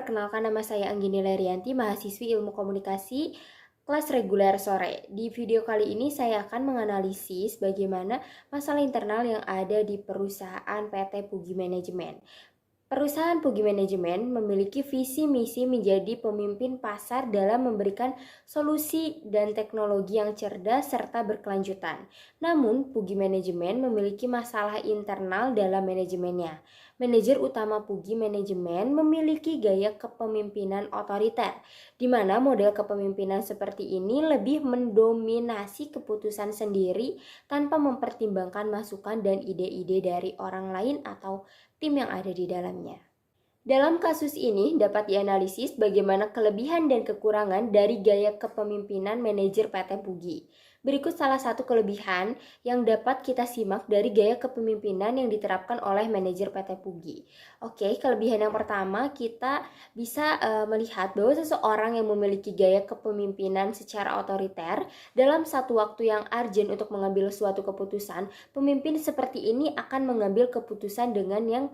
perkenalkan nama saya Anggini Lerianti, mahasiswi Ilmu Komunikasi kelas reguler sore. Di video kali ini saya akan menganalisis bagaimana masalah internal yang ada di perusahaan PT Pugi Manajemen. Perusahaan Pugi Manajemen memiliki visi misi menjadi pemimpin pasar dalam memberikan solusi dan teknologi yang cerdas serta berkelanjutan. Namun, Pugi Manajemen memiliki masalah internal dalam manajemennya. Manajer utama Pugi Manajemen memiliki gaya kepemimpinan otoriter, di mana model kepemimpinan seperti ini lebih mendominasi keputusan sendiri tanpa mempertimbangkan masukan dan ide-ide dari orang lain atau tim yang ada di dalamnya. Dalam kasus ini dapat dianalisis bagaimana kelebihan dan kekurangan dari gaya kepemimpinan manajer PT Pugi. Berikut salah satu kelebihan yang dapat kita simak dari gaya kepemimpinan yang diterapkan oleh manajer PT Pugi. Oke, kelebihan yang pertama kita bisa melihat bahwa seseorang yang memiliki gaya kepemimpinan secara otoriter dalam satu waktu yang urgent untuk mengambil suatu keputusan, pemimpin seperti ini akan mengambil keputusan dengan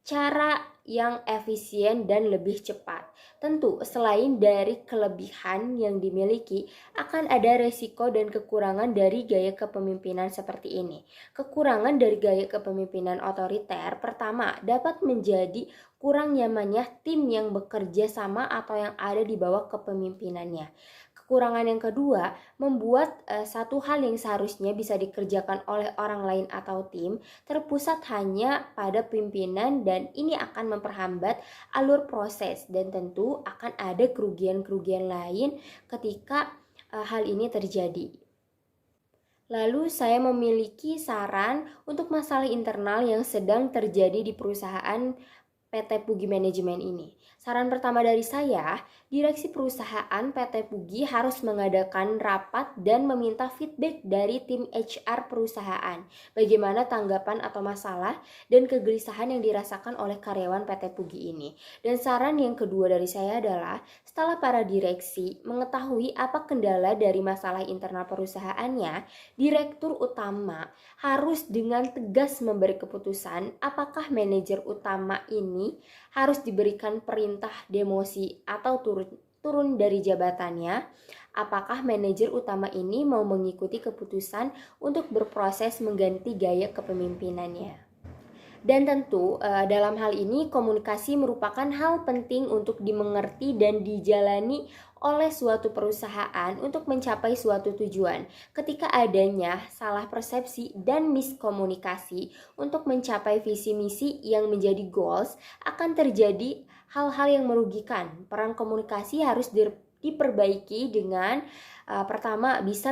cara yang efisien dan lebih cepat. Tentu, selain dari kelebihan yang dimiliki, akan ada resiko dan kekurangan dari gaya kepemimpinan seperti ini. Kekurangan dari gaya kepemimpinan otoriter, pertama, dapat menjadi kurang nyamannya tim yang bekerja sama atau yang ada di bawah kepemimpinannya. Kekurangan yang kedua, membuat satu hal yang seharusnya bisa dikerjakan oleh orang lain atau tim terpusat hanya pada pimpinan, dan ini akan memperhambat alur proses dan tentu akan ada kerugian-kerugian lain ketika hal ini terjadi. Lalu saya memiliki saran untuk masalah internal yang sedang terjadi di perusahaan PT Pugi Manajemen ini. Saran pertama dari saya, direksi perusahaan PT Pugi harus mengadakan rapat dan meminta feedback dari tim HR perusahaan. Bagaimana tanggapan atau masalah dan kegelisahan yang dirasakan oleh karyawan PT Pugi ini. Dan saran yang kedua dari saya adalah, setelah para direksi mengetahui apa kendala dari masalah internal perusahaannya, direktur utama harus dengan tegas memberi keputusan apakah manajer utama ini harus diberikan perintah demosi atau turun dari jabatannya. Apakah manajer utama ini mau mengikuti keputusan untuk berproses mengganti gaya kepemimpinannya. Dan tentu dalam hal ini komunikasi merupakan hal penting untuk dimengerti dan dijalani oleh suatu perusahaan untuk mencapai suatu tujuan. Ketika adanya salah persepsi dan miskomunikasi untuk mencapai visi misi yang menjadi goals, akan terjadi hal-hal yang merugikan. Peran komunikasi harus diperbaiki dengan pertama bisa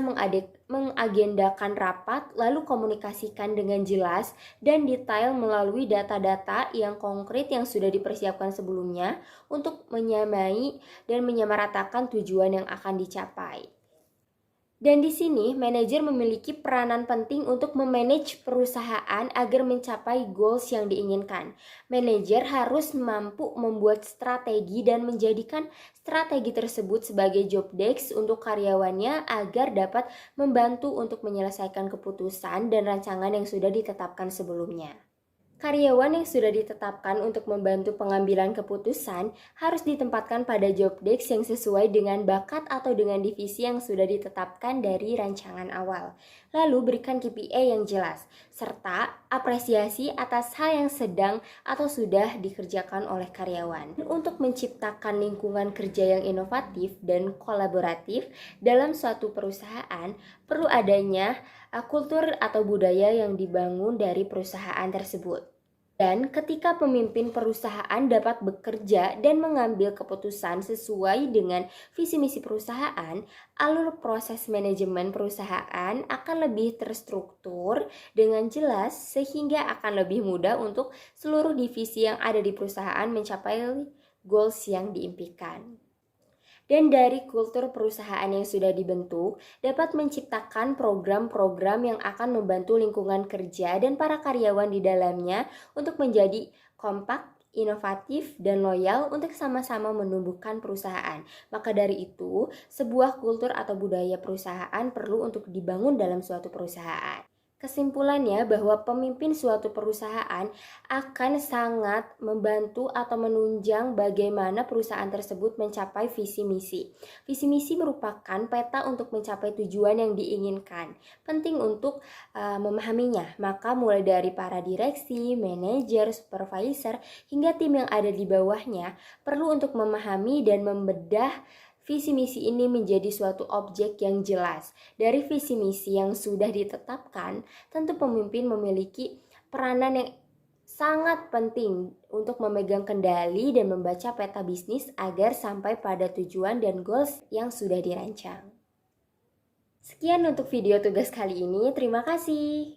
mengagendakan rapat, lalu komunikasikan dengan jelas dan detail melalui data-data yang konkret yang sudah dipersiapkan sebelumnya untuk menyamai dan menyamaratakan tujuan yang akan dicapai. Dan di sini manajer memiliki peranan penting untuk memanage perusahaan agar mencapai goals yang diinginkan. Manajer harus mampu membuat strategi dan menjadikan strategi tersebut sebagai job desk untuk karyawannya agar dapat membantu untuk menyelesaikan keputusan dan rancangan yang sudah ditetapkan sebelumnya. Karyawan yang sudah ditetapkan untuk membantu pengambilan keputusan harus ditempatkan pada job desk yang sesuai dengan bakat atau dengan divisi yang sudah ditetapkan dari rancangan awal. Lalu berikan KPI yang jelas, serta apresiasi atas hal yang sedang atau sudah dikerjakan oleh karyawan. Untuk menciptakan lingkungan kerja yang inovatif dan kolaboratif dalam suatu perusahaan, perlu adanya kultur atau budaya yang dibangun dari perusahaan tersebut. Dan ketika pemimpin perusahaan dapat bekerja dan mengambil keputusan sesuai dengan visi misi perusahaan, alur proses manajemen perusahaan akan lebih terstruktur dengan jelas sehingga akan lebih mudah untuk seluruh divisi yang ada di perusahaan mencapai goals yang diimpikan. Dan dari kultur perusahaan yang sudah dibentuk dapat menciptakan program-program yang akan membantu lingkungan kerja dan para karyawan di dalamnya untuk menjadi kompak, inovatif, dan loyal untuk sama-sama menumbuhkan perusahaan. Maka dari itu, sebuah kultur atau budaya perusahaan perlu untuk dibangun dalam suatu perusahaan. Kesimpulannya bahwa pemimpin suatu perusahaan akan sangat membantu atau menunjang bagaimana perusahaan tersebut mencapai visi misi. Visi misi merupakan peta untuk mencapai tujuan yang diinginkan. Penting untuk memahaminya, maka mulai dari para direksi, manajer, supervisor, hingga tim yang ada di bawahnya perlu untuk memahami dan membedah visi misi ini menjadi suatu objek yang jelas. Dari visi misi yang sudah ditetapkan, tentu pemimpin memiliki peranan yang sangat penting untuk memegang kendali dan membaca peta bisnis agar sampai pada tujuan dan goals yang sudah dirancang. Sekian untuk video tugas kali ini. Terima kasih.